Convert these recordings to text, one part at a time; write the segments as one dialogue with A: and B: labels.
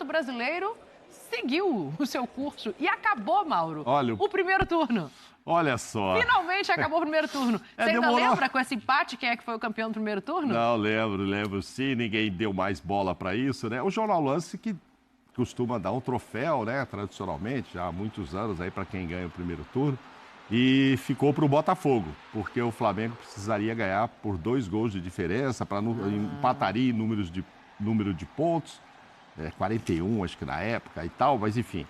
A: Campeonato Brasileiro seguiu o seu curso e acabou, Mauro.
B: Olha,
A: o primeiro turno.
B: Olha só.
A: Finalmente acabou o primeiro turno. Você ainda lembra com esse empate quem é que foi o campeão do primeiro turno?
B: Não, lembro sim. Ninguém deu mais bola para isso, né? O Jornal Lance que costuma dar um troféu, né? Tradicionalmente, já há muitos anos aí para quem ganha o primeiro turno. E ficou para o Botafogo, porque o Flamengo precisaria ganhar por 2 gols de diferença, para empataria em número de pontos, 41 acho que na época e tal, mas enfim,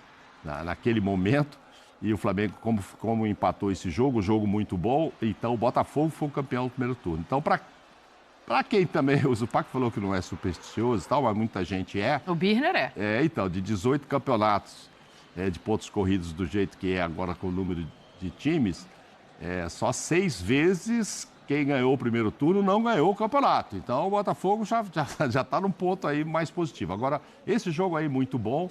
B: naquele momento. E o Flamengo, como empatou esse jogo, muito bom, então o Botafogo foi o campeão do primeiro turno. Então, para quem também, o Zupac falou que não é supersticioso e tal, mas muita gente é.
A: O Birner é.
B: Então, de 18 campeonatos de pontos corridos do jeito que é agora com o número de times, só 6 vezes quem ganhou o primeiro turno não ganhou o campeonato. Então o Botafogo já está num ponto aí mais positivo. Agora, esse jogo aí muito bom,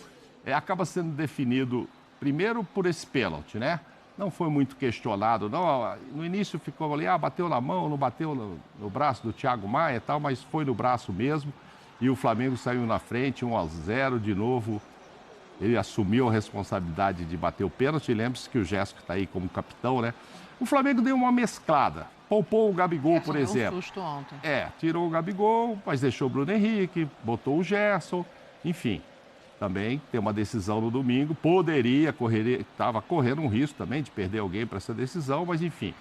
B: acaba sendo definido primeiro por esse pênalti, né? Não foi muito questionado, não. No início ficou ali, bateu na mão, não bateu no braço do Thiago Maia e tal, mas foi no braço mesmo. E o Flamengo saiu na frente, 1-0 de novo. Ele assumiu a responsabilidade de bater o pênalti. Lembre-se que o Jéssica está aí como capitão, né? O Flamengo deu uma mesclada. Poupou o Gabigol, por exemplo.
A: Deu um susto ontem.
B: Tirou o Gabigol, mas deixou o Bruno Henrique, botou o Gerson. Enfim, também tem uma decisão no domingo. Estava correndo um risco também de perder alguém para essa decisão, mas enfim.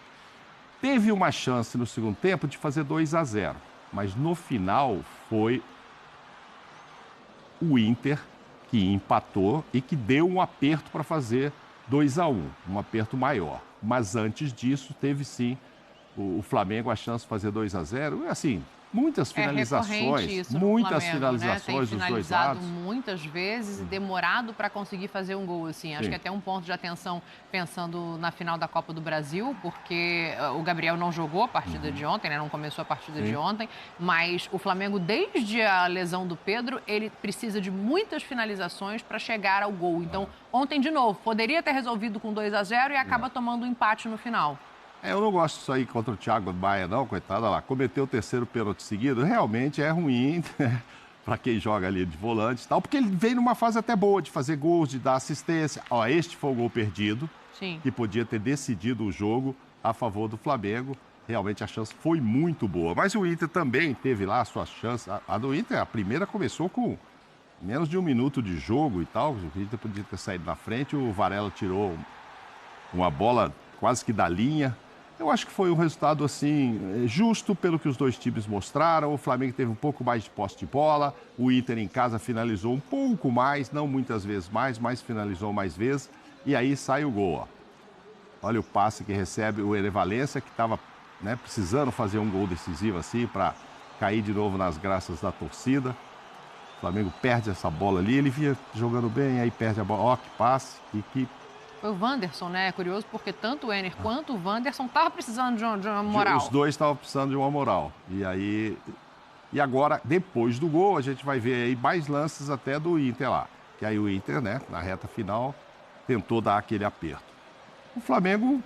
B: Teve uma chance no segundo tempo de fazer 2-0. Mas no final foi o Inter que empatou e que deu um aperto para fazer 2-1, um aperto maior. Mas antes disso, teve sim o Flamengo a chance de fazer 2-0. Assim, muitas finalizações,
A: isso
B: muitas
A: Flamengo,
B: finalizações
A: né?
B: dos dois lados.
A: Tem finalizado muitas vezes e demorado para conseguir fazer um gol, assim. Acho que até um ponto de atenção pensando na final da Copa do Brasil, porque o Gabriel não jogou a partida de ontem, né? Não começou a partida de ontem, mas o Flamengo, desde a lesão do Pedro, ele precisa de muitas finalizações para chegar ao gol. Então, ontem, de novo, poderia ter resolvido com 2-0 e acaba tomando um empate no final.
B: Eu não gosto disso aí contra o Thiago Maia, não, coitado. Olha lá, cometeu o terceiro pênalti seguido. Realmente é ruim, né, para quem joga ali de volante e tal, porque ele vem numa fase até boa de fazer gols, de dar assistência. Este foi o gol perdido, que podia ter decidido o jogo a favor do Flamengo. Realmente a chance foi muito boa. Mas o Inter também teve lá a sua chance. A do Inter, a primeira começou com menos de 1 minuto de jogo e tal. O Inter podia ter saído na frente. O Varela tirou uma bola quase que da linha. Eu acho que foi um resultado, assim, justo pelo que os dois times mostraram. O Flamengo teve um pouco mais de posse de bola. O Inter em casa finalizou um pouco mais, não muitas vezes mais, mas finalizou mais vezes. E aí sai o gol, ó. Olha o passe que recebe o Ener Valencia, que estava, né, precisando fazer um gol decisivo, assim, para cair de novo nas graças da torcida. O Flamengo perde essa bola ali. Ele vinha jogando bem, aí perde a bola. Ó, que passe e que...
A: Foi o Wanderson, né? É curioso porque tanto o Ener quanto o Wanderson estavam precisando de uma moral.
B: Os dois estavam precisando de uma moral. E agora, depois do gol, a gente vai ver aí mais lances até do Inter lá. Que aí o Inter, né, na reta final, tentou dar aquele aperto. O Flamengo,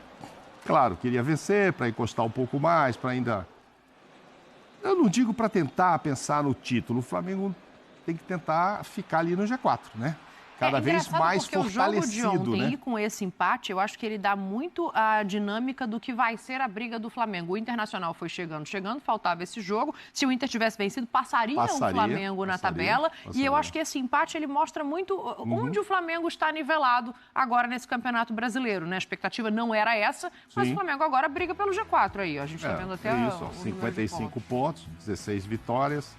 B: claro, queria vencer para encostar um pouco mais, para ainda... Eu não digo para tentar pensar no título. O Flamengo tem que tentar ficar ali no G4, né? Cada vez mais fortalecido,
A: o jogo de ontem,
B: né?
A: E com esse empate, eu acho que ele dá muito a dinâmica do que vai ser a briga do Flamengo. O Internacional foi chegando, faltava esse jogo. Se o Inter tivesse vencido, passaria o Flamengo na tabela. E eu acho que esse empate, ele mostra muito onde o Flamengo está nivelado agora nesse Campeonato Brasileiro, né? A expectativa não era essa, mas o Flamengo agora briga pelo G4 aí. A gente está vendo até
B: isso, ó, 55 pontos, 16 vitórias.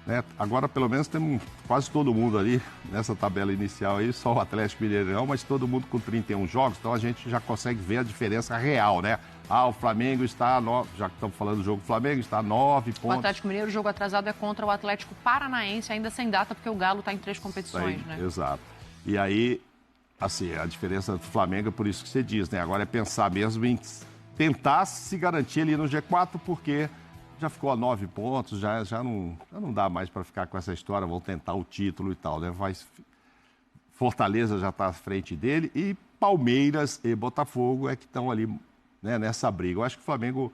B: Né? Agora, pelo menos, temos quase todo mundo ali nessa tabela inicial aí, só o Atlético Mineiro não, mas todo mundo com 31 jogos, então a gente já consegue ver a diferença real, né? O Flamengo está, já que estamos falando do jogo do Flamengo, está a 9 pontos.
A: O Atlético Mineiro, o jogo atrasado é contra o Atlético Paranaense, ainda sem data, porque o Galo está em 3 competições, né?
B: Exato. E aí, assim, a diferença do Flamengo é por isso que você diz, né? Agora é pensar mesmo em tentar se garantir ali no G4, porque... já ficou a 9 pontos, já não dá mais para ficar com essa história, vou tentar o título e tal, né? Fortaleza já está à frente dele e Palmeiras e Botafogo é que estão ali, né, nessa briga. Eu acho que o Flamengo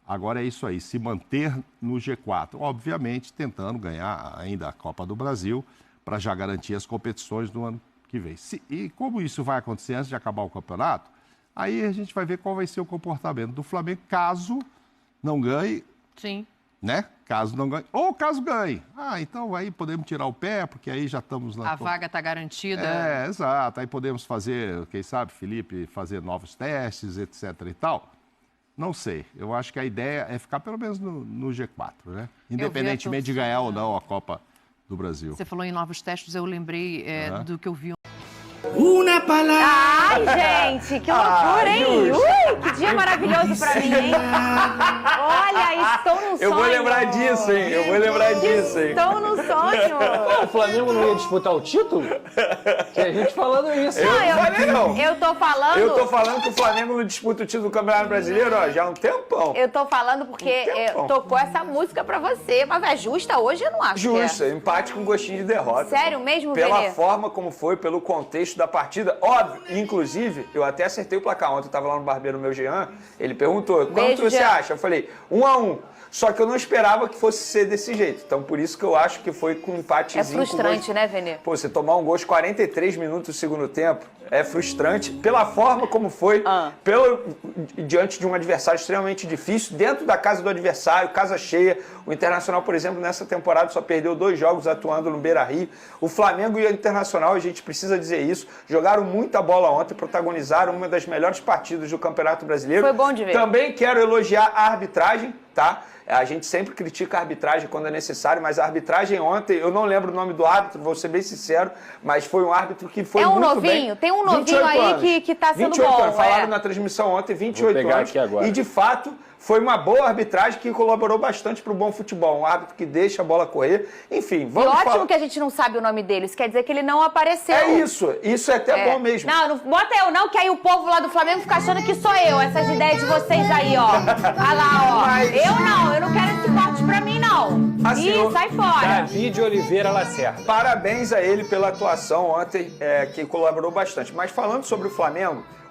B: agora é isso aí, se manter no G4, obviamente tentando ganhar ainda a Copa do Brasil para já garantir as competições do ano que vem. E como isso vai acontecer antes de acabar o campeonato, aí a gente vai ver qual vai ser o comportamento do Flamengo caso não ganhe.
A: Sim.
B: Né? Caso não ganhe. Ou caso ganhe. Então aí podemos tirar o pé, porque aí já estamos na...
A: A vaga está garantida.
B: Exato. Aí podemos fazer, quem sabe, Felipe, fazer novos testes, etc. e tal. Não sei. Eu acho que a ideia é ficar pelo menos no G4, né? Independentemente de ganhar ou não a Copa do Brasil.
A: Você falou em novos testes, eu lembrei do que eu vi.
C: Uma palavra.
D: Ai, gente, que loucura, hein? Ui, que dia maravilhoso pra mim, hein? Olha, estou no sonho.
C: Eu vou lembrar disso, hein?
D: Estou no sonho.
E: O Flamengo não ia disputar o título? Tinha gente falando isso.
D: Eu tô falando...
C: Eu tô falando que o Flamengo não disputa o título do Campeonato Brasileiro, já há um tempão.
D: Eu tô falando porque tocou essa música pra você. Mas é justa hoje? Eu não acho
C: Justa, empate com gostinho de derrota.
D: Sério mesmo,
C: Pela
D: Vene?
C: forma como foi, pelo contexto da partida, óbvio, inclusive, eu até acertei o placar ontem, eu tava lá no barbeiro meu Jean, ele perguntou, quanto você acha? Eu falei, 1-1, só que eu não esperava que fosse ser desse jeito, então por isso que eu acho que foi com um empatezinho.
D: É frustrante, né, Vene?
C: Pô, você tomar um gol aos 43 minutos do segundo tempo, é frustrante pela forma como foi, diante de um adversário extremamente difícil, dentro da casa do adversário, casa cheia. O Internacional, por exemplo, nessa temporada só perdeu 2 jogos atuando no Beira-Rio. O Flamengo e o Internacional, a gente precisa dizer isso, jogaram muita bola ontem, protagonizaram uma das melhores partidas do Campeonato Brasileiro.
D: Foi bom de ver.
C: Também quero elogiar a arbitragem, tá? A gente sempre critica a arbitragem quando é necessário, mas a arbitragem ontem, eu não lembro o nome do árbitro, vou ser bem sincero, mas foi um árbitro que foi muito bem.
D: Tem um novinho aí que tá sendo
C: 28
D: bom.
C: Anos. Falaram na transmissão ontem, 28 anos.
E: Aqui agora.
C: E de fato, foi uma boa arbitragem que colaborou bastante para o bom futebol. Um árbitro que deixa a bola correr. Enfim, vamos falar.
D: E ótimo que a gente não sabe o nome dele, isso quer dizer que ele não apareceu.
C: É isso é até bom mesmo.
D: Não bota eu não, que aí o povo lá do Flamengo fica achando que sou eu. Essas ideias de vocês aí, ó. Olha lá, ó.
C: Mas...
D: Eu não quero esse corte pra mim, não.
C: Assim,
D: sai fora.
E: David Oliveira Lacerda.
C: Parabéns a ele pela atuação ontem, que colaborou bastante. Mas falando sobre o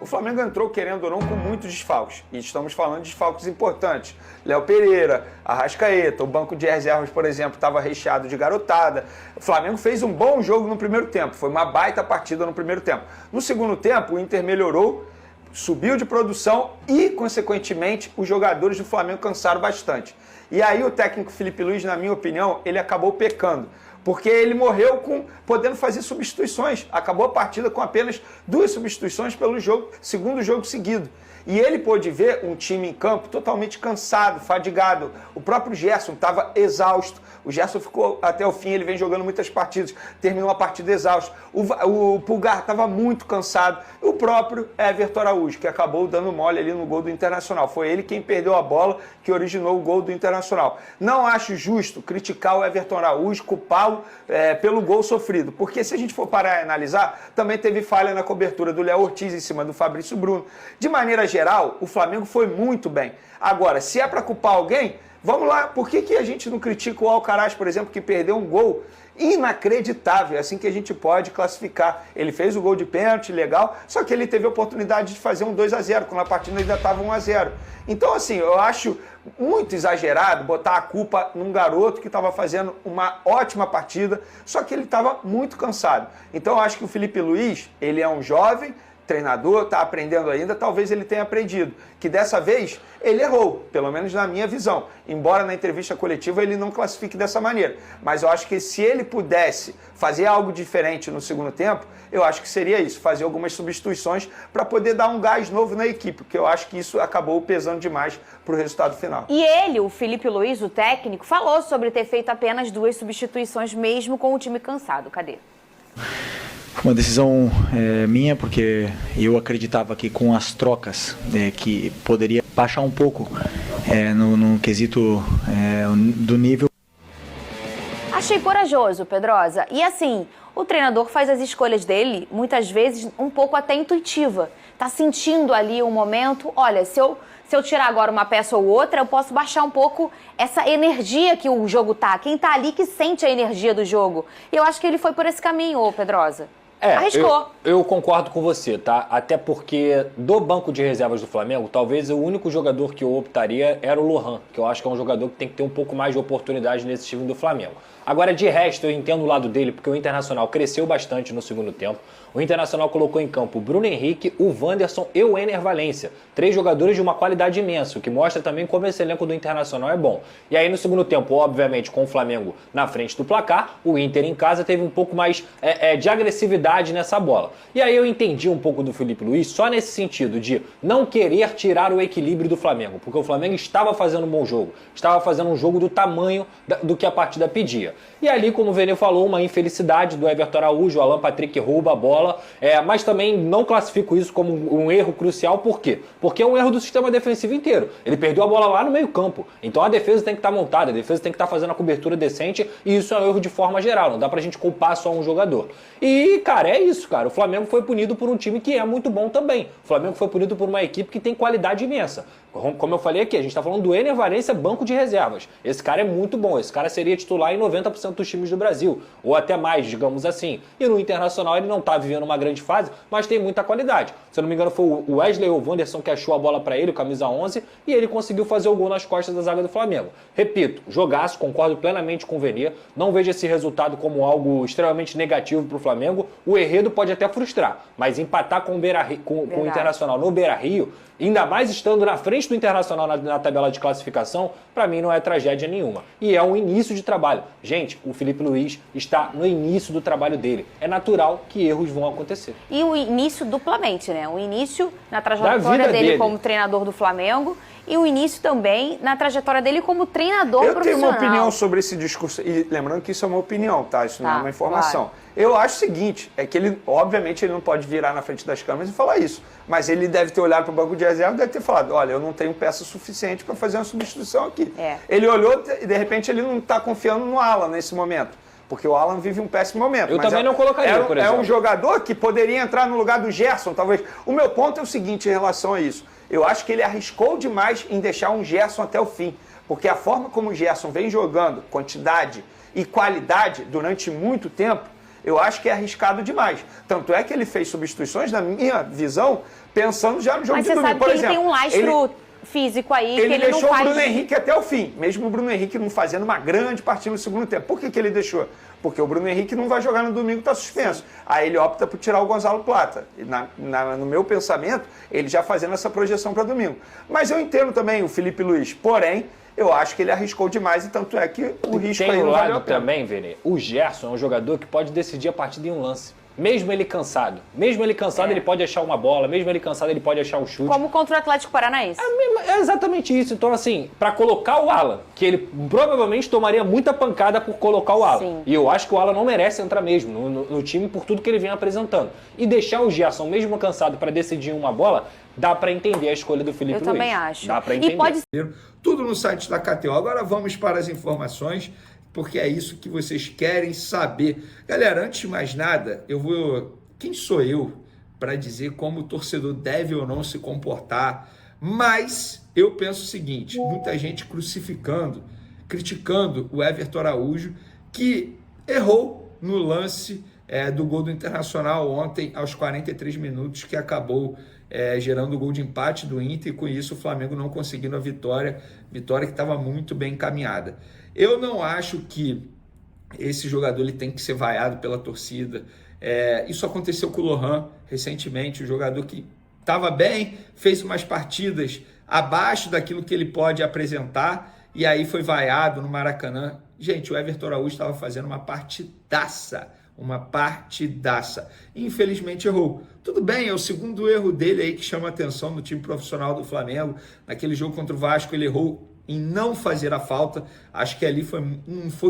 C: Flamengo entrou, querendo ou não, com muitos desfalques. E estamos falando de desfalques importantes. Léo Pereira, Arrascaeta, o banco de reservas, por exemplo, estava recheado de garotada. O Flamengo fez um bom jogo no primeiro tempo. Foi uma baita partida no primeiro tempo. No segundo tempo, o Inter melhorou, subiu de produção e, consequentemente, os jogadores do Flamengo cansaram bastante. E aí o técnico Felipe Luiz, na minha opinião, ele acabou pecando. Porque ele morreu podendo fazer substituições. Acabou a partida com apenas 2 substituições pelo segundo jogo seguido. E ele pôde ver um time em campo totalmente cansado, fadigado. O próprio Gerson estava exausto. O Gerson ficou até o fim, ele vem jogando muitas partidas, terminou a partida exausto. O Pulgar estava muito cansado. E o próprio Everton Araújo, que acabou dando mole ali no gol do Internacional. Foi ele quem perdeu a bola, que originou o gol do Internacional. Não acho justo criticar o Everton Araújo, culpá-lo pelo gol sofrido. Porque se a gente for parar e analisar, também teve falha na cobertura do Léo Ortiz em cima do Fabrício Bruno. De maneira geral, o Flamengo foi muito bem. Agora, se é para culpar alguém, vamos lá. Por que a gente não critica o Alcaraz, por exemplo, que perdeu um gol inacreditável, assim que a gente pode classificar. Ele fez o gol de pênalti, legal, só que ele teve a oportunidade de fazer um 2-0, quando a partida ainda estava 1-0. Então, assim, eu acho muito exagerado botar a culpa num garoto que estava fazendo uma ótima partida, só que ele estava muito cansado. Então, eu acho que o Felipe Luiz, ele é um jovem treinador, está aprendendo ainda, talvez ele tenha aprendido, que dessa vez ele errou, pelo menos na minha visão, embora na entrevista coletiva ele não classifique dessa maneira, mas eu acho que se ele pudesse fazer algo diferente no segundo tempo, eu acho que seria isso, fazer algumas substituições para poder dar um gás novo na equipe, porque eu acho que isso acabou pesando demais para o resultado final.
D: E ele, o Felipe Luiz, o técnico, falou sobre ter feito apenas 2 substituições mesmo com o time cansado. Cadê?
F: Uma decisão minha, porque eu acreditava que com as trocas que poderia baixar um pouco no quesito do nível.
D: Achei corajoso, Pedrosa. E assim, o treinador faz as escolhas dele, muitas vezes, um pouco até intuitiva. Tá sentindo ali um momento, olha, se eu tirar agora uma peça ou outra, eu posso baixar um pouco essa energia que o jogo tá. Quem tá ali que sente a energia do jogo. E eu acho que ele foi por esse caminho, ô Pedrosa. Arriscou.
E: Eu concordo com você, tá? Até porque do banco de reservas do Flamengo, talvez o único jogador que eu optaria era o Lohan, que eu acho que é um jogador que tem que ter um pouco mais de oportunidade nesse time do Flamengo. Agora, de resto, eu entendo o lado dele, porque o Internacional cresceu bastante no segundo tempo. O Internacional colocou em campo o Bruno Henrique, o Wanderson e o Ener Valencia. 3 jogadores de uma qualidade imensa, o que mostra também como esse elenco do Internacional é bom. E aí, no segundo tempo, obviamente, com o Flamengo na frente do placar, o Inter em casa teve um pouco mais de agressividade nessa bola. E aí eu entendi um pouco do Felipe Luiz só nesse sentido de não querer tirar o equilíbrio do Flamengo, porque o Flamengo estava fazendo um bom jogo, estava fazendo um jogo do tamanho do que a partida pedia. E ali, como o Vene falou, uma infelicidade do Everton Araújo, o Alan Patrick rouba a bola, mas também não classifico isso como um erro crucial, por quê? Porque é um erro do sistema defensivo inteiro. Ele perdeu a bola lá no meio campo, então a defesa tem que estar montada, a defesa tem que estar fazendo a cobertura decente, e isso é um erro de forma geral, não dá pra gente culpar só um jogador. E, cara, é isso, cara, o Flamengo foi punido por um time que é muito bom também. O Flamengo foi punido por uma equipe que tem qualidade imensa. Como eu falei aqui, a gente tá falando do Ener Valencia, banco de reservas. Esse cara é muito bom, esse cara seria titular em 90% dos times do Brasil, ou até mais, digamos assim. E no Internacional ele não tá vivendo uma grande fase, mas tem muita qualidade. Se eu não me engano foi o Wesley ou o Wanderson que achou a bola pra ele, o camisa 11, e ele conseguiu fazer o gol nas costas da zaga do Flamengo. Repito, jogaço, concordo plenamente com o Vene, não vejo esse resultado como algo extremamente negativo pro Flamengo. O enredo pode até frustrar, mas empatar com o Internacional no Beira-Rio, ainda mais estando na frente do Internacional na tabela de classificação, para mim não é tragédia nenhuma. E é um início de trabalho. Gente, o Felipe Luiz está no início do trabalho dele. É natural que erros vão acontecer.
D: E o início duplamente, né? O início na trajetória dele como treinador do Flamengo e o início também na trajetória dele como treinador profissional.
C: Eu tenho uma opinião sobre esse discurso. E lembrando que isso é uma opinião, tá? Isso não é uma informação. Claro. Eu acho o seguinte, é que ele, obviamente, ele não pode virar na frente das câmeras e falar isso. Mas ele deve ter olhado para o banco de reserva e deve ter falado, olha, eu não tenho peça suficiente para fazer uma substituição aqui. Ele olhou e, de repente, ele não está confiando no Alan nesse momento. Porque o Alan vive um péssimo momento.
E: Eu também não colocaria, por exemplo.
C: É um jogador que poderia entrar no lugar do Gerson, talvez. O meu ponto é o seguinte em relação a isso. Eu acho que ele arriscou demais em deixar um Gerson até o fim. Porque a forma como o Gerson vem jogando, quantidade e qualidade durante muito tempo, eu acho que é arriscado demais. Tanto é que ele fez substituições, na minha visão, pensando já no jogo de domingo.
D: Mas você sabe que ele tem um lastro físico aí que ele não faz...
C: Ele deixou o Bruno Henrique até o fim, mesmo o Bruno Henrique não fazendo uma grande partida no segundo tempo. Por que ele deixou? Porque o Bruno Henrique não vai jogar no domingo, está suspenso. Aí ele opta por tirar o Gonzalo Plata. No meu pensamento, ele já fazendo essa projeção para domingo. Mas eu entendo também o Felipe Luiz, porém... Eu acho que ele arriscou demais e tanto é que o risco aí não valeu a pena.
E: Também, Vene, o Gerson é um jogador que pode decidir a partida em um lance. Mesmo ele cansado. Mesmo ele cansado, ele pode achar uma bola. Mesmo ele cansado, ele pode achar um chute.
D: Como contra o Atlético Paranaense.
E: É exatamente isso. Então, assim, pra colocar o Alan, que ele provavelmente tomaria muita pancada por colocar o Alan. Sim. E eu acho que o Alan não merece entrar mesmo no time por tudo que ele vem apresentando. E deixar o Gerson, mesmo cansado, pra decidir uma bola, dá pra entender a escolha do Felipe Luiz.
D: Eu também acho.
E: Dá pra entender.
D: E pode...
G: Tudo no site da KTO. Agora vamos para as informações, porque é isso que vocês querem saber. Galera, antes de mais nada, quem sou eu para dizer como o torcedor deve ou não se comportar? Mas eu penso o seguinte, muita gente criticando o Everton Araújo, que errou no lance do gol do Internacional ontem, aos 43 minutos, que acabou gerando o gol de empate do Inter, e com isso o Flamengo não conseguindo a vitória que estava muito bem encaminhada. Eu não acho que esse jogador ele tem que ser vaiado pela torcida. Isso aconteceu com o Lohan recentemente, um jogador que estava bem, fez umas partidas abaixo daquilo que ele pode apresentar, e aí foi vaiado no Maracanã. Gente, o Everton Araújo estava fazendo uma partidaça. Infelizmente errou. Tudo bem, é o segundo erro dele aí que chama a atenção no time profissional do Flamengo. Naquele jogo contra o Vasco ele errou em não fazer a falta. Acho que ali foi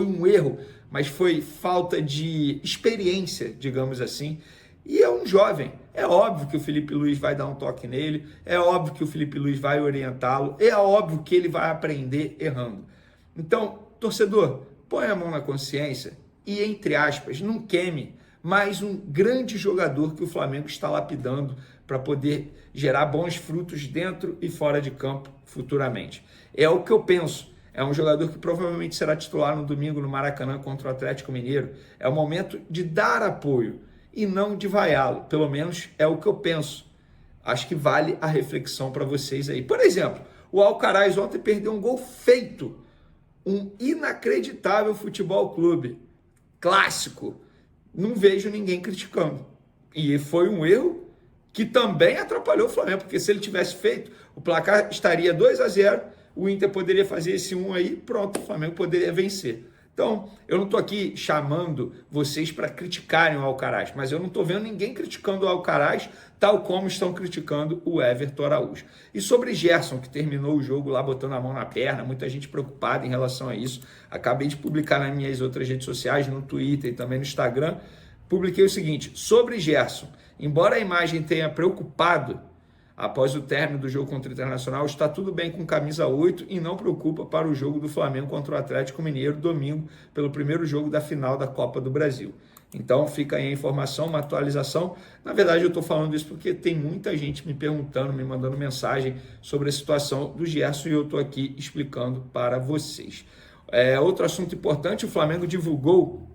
G: um erro, mas foi falta de experiência, digamos assim. E é um jovem. É óbvio que o Felipe Luiz vai dar um toque nele, é óbvio que o Felipe Luiz vai orientá-lo, é óbvio que ele vai aprender errando. Então, torcedor, põe a mão na consciência e, entre aspas, não queime mais um grande jogador que o Flamengo está lapidando para poder gerar bons frutos dentro e fora de campo futuramente. É o que eu penso. É um jogador que provavelmente será titular no domingo no Maracanã contra o Atlético Mineiro. É o momento de dar apoio. e não de vaiá-lo. Pelo menos é o que eu penso. Acho que vale a reflexão para vocês aí. Por exemplo, o Alcaraz ontem perdeu um gol feito. Um inacreditável Futebol Clube. Clássico. Não vejo ninguém criticando. E foi um erro que também atrapalhou o Flamengo, porque se ele tivesse feito, o placar estaria 2-0, o Inter poderia fazer esse 1 aí, pronto, o Flamengo poderia vencer. Então, eu não estou aqui chamando vocês para criticarem o Alcaraz, mas eu não estou vendo ninguém criticando o Alcaraz, tal como estão criticando o Everton Araújo. E sobre Gerson, que terminou o jogo lá botando a mão na perna, muita gente preocupada em relação a isso. Acabei de publicar nas minhas outras redes sociais, no Twitter e também no Instagram, publiquei o seguinte: sobre Gerson, embora a imagem tenha preocupado após o término do jogo contra o Internacional, está tudo bem com camisa 8 e não preocupa para o jogo do Flamengo contra o Atlético Mineiro, domingo, pelo primeiro jogo da final da Copa do Brasil. Então fica aí a informação, uma atualização. Na verdade eu estou falando isso porque tem muita gente me perguntando, me mandando mensagem sobre a situação do Gerson e eu estou aqui explicando para vocês. Outro assunto importante, o Flamengo divulgou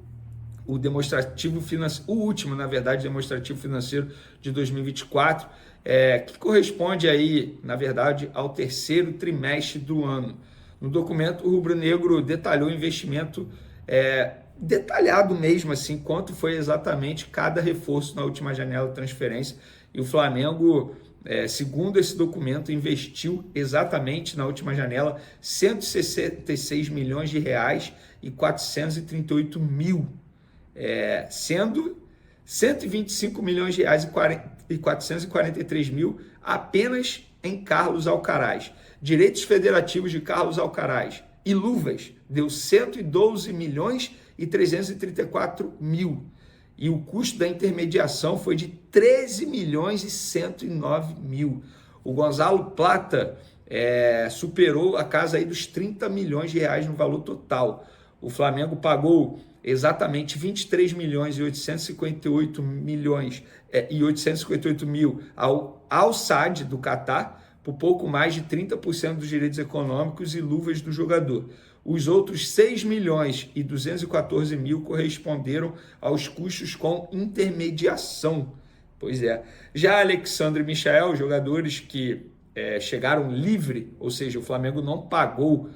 G: o demonstrativo financeiro, o último, na verdade, demonstrativo financeiro de 2024, que corresponde aí, na verdade, ao terceiro trimestre do ano. No documento, o rubro-negro detalhou o investimento detalhado mesmo, assim, quanto foi exatamente cada reforço na última janela de transferência. E o Flamengo, segundo esse documento, investiu exatamente na última janela 166 milhões de reais e 438 mil, sendo 125 milhões de reais e 443 mil apenas em Carlos Alcaraz. Direitos federativos de Carlos Alcaraz e luvas deu 112 milhões e 334 mil. E o custo da intermediação foi de 13 milhões e 109 mil. O Gonzalo Plata superou a casa aí dos 30 milhões de reais no valor total. O Flamengo pagou exatamente 23 milhões e 858 milhões e 858 mil ao Al-Sadd do Catar, por pouco mais de 30% dos direitos econômicos e luvas do jogador. Os outros 6 milhões e 214 mil corresponderam aos custos com intermediação. Pois é. Já Alexandre e Michael, jogadores que chegaram livre, ou seja, o Flamengo não pagou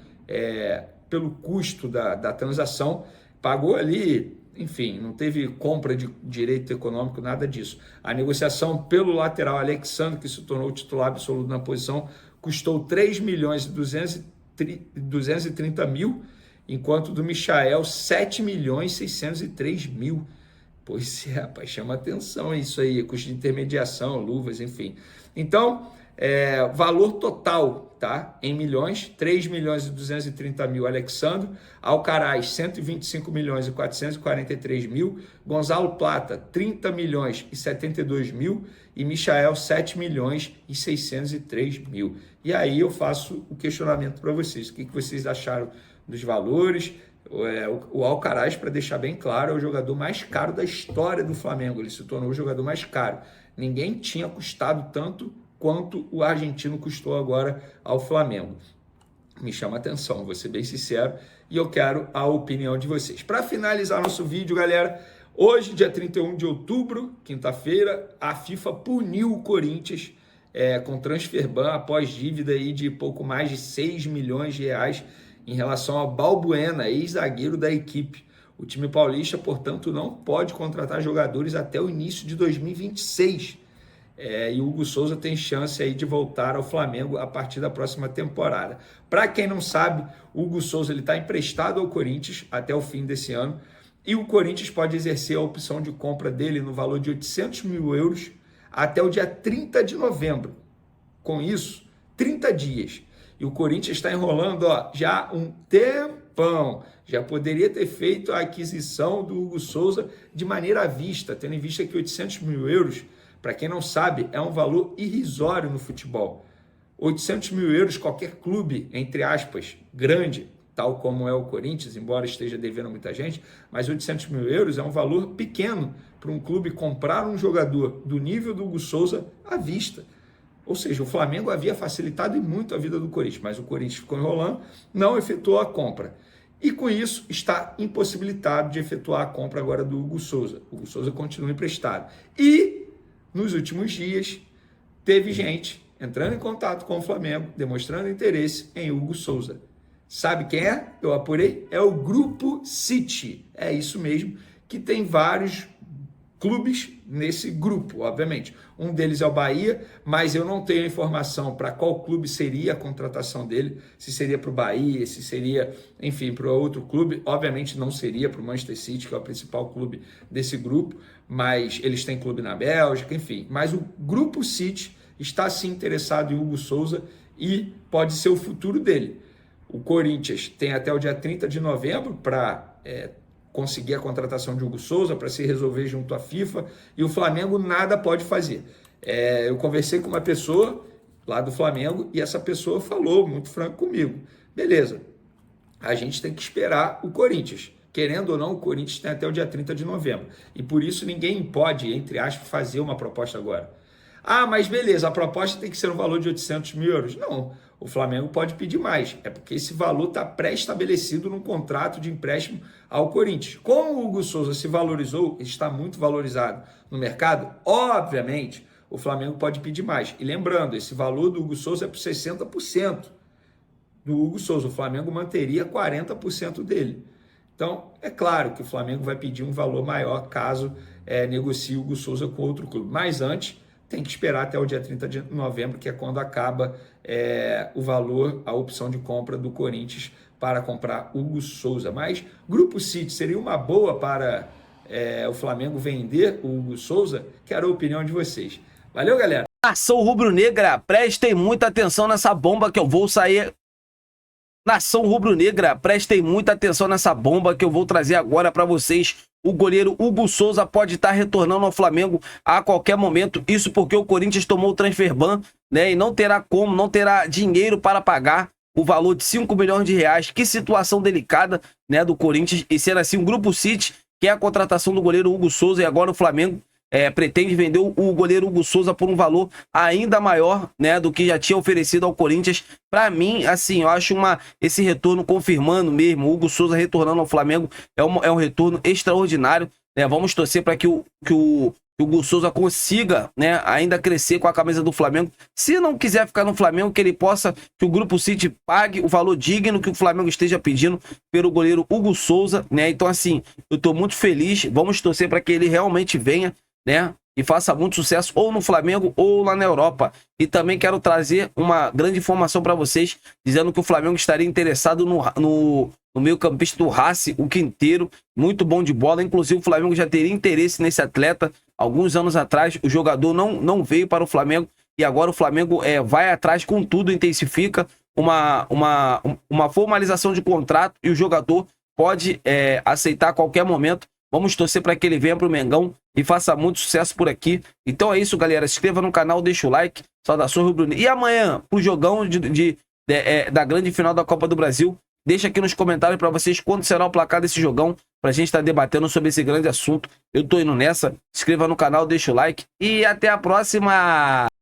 G: pelo custo da transação, pagou ali, enfim, não teve compra de direito econômico, nada disso. A negociação pelo lateral Alexandre, que se tornou titular absoluto na posição, custou 3 milhões e 230 mil, enquanto do Michael 7 milhões e 603 mil. Pois rapaz, chama atenção isso aí, custo de intermediação, luvas, enfim. Então, valor total, tá? Em milhões, 3 milhões e 230 mil Alexandre, Alcaraz 125 milhões e 443 mil, Gonzalo Plata 30 milhões e 72 mil e Michael 7 milhões e 603 mil. E aí eu faço o questionamento para vocês, o que vocês acharam dos valores? O Alcaraz, para deixar bem claro, é o jogador mais caro da história do Flamengo, ele se tornou o jogador mais caro. Ninguém tinha custado tanto quanto o argentino custou agora ao Flamengo. Me chama a atenção, vou ser bem sincero, e eu quero a opinião de vocês. Para finalizar nosso vídeo, galera, hoje, dia 31 de outubro, quinta-feira, a FIFA puniu o Corinthians com transfer ban após dívida aí de pouco mais de 6 milhões de reais em relação ao Balbuena, ex-zagueiro da equipe. O time paulista, portanto, não pode contratar jogadores até o início de 2026. E o Hugo Souza tem chance aí de voltar ao Flamengo a partir da próxima temporada. Para quem não sabe, o Hugo Souza está emprestado ao Corinthians até o fim desse ano e o Corinthians pode exercer a opção de compra dele no valor de 800 mil euros até o dia 30 de novembro. Com isso, 30 dias. E o Corinthians está enrolando já um tempão. Já poderia ter feito a aquisição do Hugo Souza de maneira à vista, tendo em vista que 800 mil euros, para quem não sabe, é um valor irrisório no futebol. 800 mil euros, qualquer clube, entre aspas, grande, tal como é o Corinthians, embora esteja devendo muita gente, mas 800 mil euros é um valor pequeno para um clube comprar um jogador do nível do Hugo Souza à vista. Ou seja, o Flamengo havia facilitado muito a vida do Corinthians, mas o Corinthians ficou enrolando, não efetuou a compra. E com isso está impossibilitado de efetuar a compra agora do Hugo Souza. O Hugo Souza continua emprestado. E nos últimos dias teve gente entrando em contato com o Flamengo, demonstrando interesse em Hugo Souza. Sabe quem é? Eu apurei. É o Grupo City. É isso mesmo, que tem vários clubes nesse grupo, obviamente. Um deles é o Bahia, mas eu não tenho informação para qual clube seria a contratação dele, se seria para o Bahia, se seria, enfim, para outro clube. Obviamente não seria para o Manchester City, que é o principal clube desse grupo, mas eles têm clube na Bélgica, enfim. Mas o Grupo City está sim interessado em Hugo Souza e pode ser o futuro dele. O Corinthians tem até o dia 30 de novembro para conseguir a contratação de Hugo Souza, para se resolver junto à FIFA, e o Flamengo nada pode fazer. Eu conversei com uma pessoa lá do Flamengo e essa pessoa falou muito franco comigo. Beleza, a gente tem que esperar o Corinthians. Querendo ou não, o Corinthians tem até o dia 30 de novembro. E por isso ninguém pode, entre aspas, fazer uma proposta agora. Ah, mas beleza, a proposta tem que ser um valor de 800 mil euros. Não, o Flamengo pode pedir mais. É porque esse valor está pré-estabelecido num contrato de empréstimo ao Corinthians. Como o Hugo Souza se valorizou, está muito valorizado no mercado, obviamente, o Flamengo pode pedir mais. E lembrando, esse valor do Hugo Souza é por 60% do Hugo Souza. O Flamengo manteria 40% dele. Então, é claro que o Flamengo vai pedir um valor maior caso negocie o Hugo Souza com outro clube. Mas antes, tem que esperar até o dia 30 de novembro, que é quando acaba o valor, a opção de compra do Corinthians para comprar Hugo Souza. Mas Grupo City seria uma boa para o Flamengo vender o Hugo Souza? Quero a opinião de vocês. Valeu, galera!
H: Nação rubro-negra, prestem muita atenção nessa bomba que eu vou sair... Nação rubro-negra, prestem muita atenção nessa bomba que eu vou trazer agora para vocês. O goleiro Hugo Souza pode estar retornando ao Flamengo a qualquer momento. Isso porque o Corinthians tomou o transfer ban, né? E não terá dinheiro para pagar o valor de 5 milhões de reais. Que situação delicada, né, do Corinthians. E sendo assim, o Grupo City quer a contratação do goleiro Hugo Souza e agora o Flamengo pretende vender o goleiro Hugo Souza por um valor ainda maior, né, do que já tinha oferecido ao Corinthians. Para mim, assim, eu acho esse retorno confirmando mesmo, o Hugo Souza retornando ao Flamengo é um retorno extraordinário, né? Vamos torcer para que o Hugo Souza consiga, né, ainda crescer com a camisa do Flamengo. Se não quiser ficar no Flamengo, que o Grupo City pague o valor digno que o Flamengo esteja pedindo pelo goleiro Hugo Souza, né? Então, assim, eu tô muito feliz. Vamos torcer para que ele realmente venha, né, e faça muito sucesso ou no Flamengo ou lá na Europa. E também quero trazer uma grande informação para vocês, dizendo que o Flamengo estaria interessado no meio-campista do Racing, o Quinteiro, muito bom de bola. Inclusive o Flamengo já teria interesse nesse atleta. Alguns anos atrás o jogador não veio para o Flamengo e agora o Flamengo vai atrás com tudo, intensifica uma formalização de contrato e o jogador pode aceitar a qualquer momento. Vamos torcer para que ele venha para o Mengão e faça muito sucesso por aqui. Então é isso, galera. Se inscreva no canal, deixa o like. Saudações rubro-negras. E amanhã, pro jogão da grande final da Copa do Brasil, deixa aqui nos comentários para vocês quando será o placar desse jogão, pra gente estar debatendo sobre esse grande assunto. Eu tô indo nessa. Se inscreva no canal, deixa o like e até a próxima!